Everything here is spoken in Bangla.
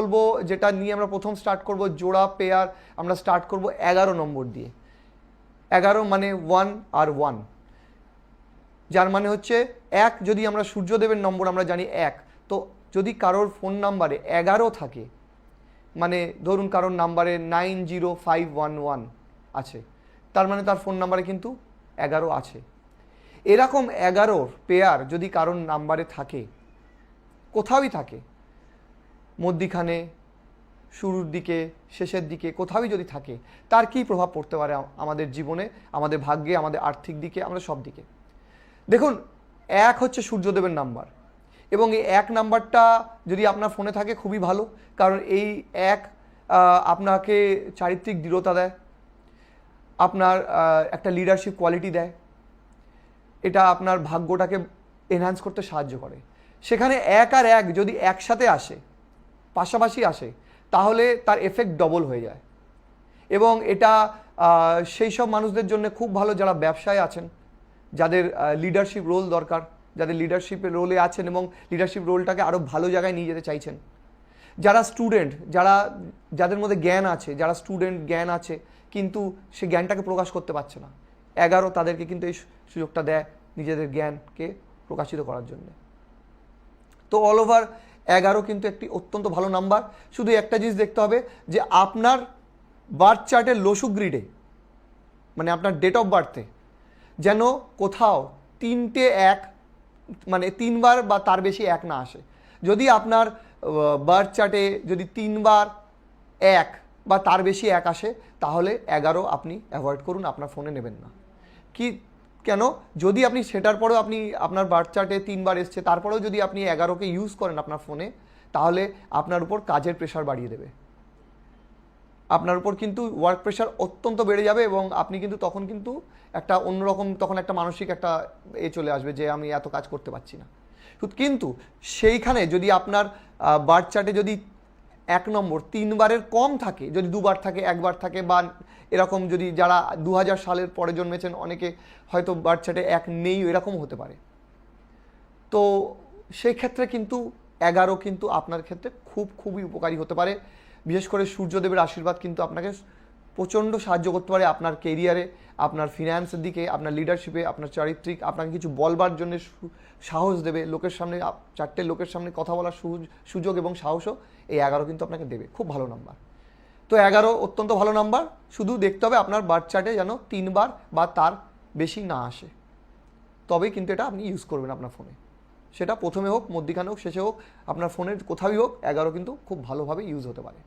বলবো যেটা নিয়ে আমরা প্রথম স্টার্ট করব, জোড়া পেয়ার আমরা স্টার্ট করব 11 নম্বর দিয়ে। 11 মানে 1 আর 1, যার মানে হচ্ছে 1। যদি আমরা সূর্যদেবের নম্বর আমরা জানি 1, তো যদি কারোর ফোন নাম্বারে 11 থাকে, মানে ধরুন কারোর নাম্বারে 90511 আছে, তার মানে তার ফোন নাম্বারে কিন্তু 11 আছে। এরকম 11 পেয়ার যদি কারোর নাম্বারে থাকে, কোথাওই থাকে, মধ্যিখানে, শুরুর দিকে, শেষের দিকে, কোথাওই যদি থাকে, তার কী প্রভাব পড়তে পারে আমাদের জীবনে, আমাদের ভাগ্যে, আমাদের আর্থিক দিকে, আমাদের সব দিকে। দেখুন, 1 হচ্ছে সূর্যদেবের নাম্বার, এবং এই 1 নাম্বারটা যদি আপনার ফোনে থাকে খুবই ভালো, কারণ এই 1 আপনাকে চারিত্রিক দৃঢ়তা দেয়, আপনার একটা লিডারশিপ কোয়ালিটি দেয়, এটা আপনার ভাগ্যটাকে এনহ্যান্স করতে সাহায্য করে। সেখানে 1 আর 1 যদি একসাথে আসে, পাশাপাশি আসে, তাহলে তার এফেক্ট ডবল হয়ে যায়। এবং এটা সেই সব মানুষদের জন্য খুব ভালো যারা ব্যবসায় আছেন, যাদের লিডারশিপ রোল দরকার, যাদের লিডারশিপের রোলে আছেন এবং লিডারশিপ রোলটাকে আরও ভালো জায়গায় নিয়ে যেতে চাইছেন, যারা স্টুডেন্ট, যাদের মধ্যে জ্ঞান আছে, যারা স্টুডেন্ট জ্ঞান আছে কিন্তু সে জ্ঞানটাকে প্রকাশ করতে পারছে না, 11 তাদেরকে কিন্তু এই সুযোগটা দেয় নিজেদের জ্ঞানকে প্রকাশিত করার জন্য। তো অল ওভার 11 কিন্তু একটি অত্যন্ত ভালো নাম্বার। শুধু একটা জিনিস দেখতে হবে যে আপনার বার্থ চার্টের লসুক গ্রিডে, মানে আপনার ডেট অফ বার্থে যেন কোথাও 3টে 1, মানে 3 বার বা তার বেশি 1 না আসে। যদি আপনার বার্থ চার্টে যদি 3 বার 1 বা তার বেশি 1 আসে, তাহলে 11 আপনি অ্যাভয়েড করুন, আপনার ফোনে নেবেন না। কেন? যদি আপনি সেটার পরেও আপনি আপনার বার্থ চার্টে 3 বার এসছে, তারপরেও যদি আপনি 11কে ইউজ করেন আপনার ফোনে, তাহলে আপনার উপর কাজের প্রেশার বাড়িয়ে দেবে, আপনার উপর কিন্তু ওয়ার্ক প্রেশার অত্যন্ত বেড়ে যাবে, এবং আপনি কিন্তু তখন কিন্তু একটা অন্যরকম, তখন একটা মানসিক একটা চলে আসবে যে আমি এত কাজ করতে পারছি না। কিন্তু সেইখানে যদি আপনার বার্থ চার্টে যদি 1 নম্বর 3 বারের কম থাকে, যদি 2 বার থাকে, 1 বার থাকে, বা এরকম যদি যারা 2000 সালের পরে জন্মেছেন, অনেকে হয়তো বার্থ চার্টে 1 নেই, এরকম হতে পারে। তো সেই ক্ষেত্রে কিন্তু 11 কিন্তু আপনার ক্ষেত্রে খুবই উপকারী হতে পারে। বিশেষ করে সূর্যদেবের আশীর্বাদ কিন্তু আপনাকে প্রচণ্ড সাহায্য করতে পারে আপনার কেরিয়ারে, আপনার ফিনান্সের দিকে, আপনার লিডারশিপে, আপনার চারিত্রিক, আপনাকে কিছু বলবার জন্য সাহস দেবে, লোকের সামনে, 4টে লোকের সামনে কথা বলার সুযোগ এবং সাহসও এই 11 কিন্তু আপনাকে দেবে। খুব ভালো নাম্বার। তো 11 অত্যন্ত ভালো নাম্বার। শুধু দেখতে হবে আপনার বার্থ চার্টে যেন 3 বার বা তার বেশি না আসে, তবেই কিন্তু এটা আপনি ইউজ করবেন আপনার ফোনে। সেটা প্রথমে হোক, মধ্যিখানে হোক, শেষে হোক, আপনার ফোনের কোথাওই হোক, 11 কিন্তু খুব ভালোভাবে ইউজ হতে পারে।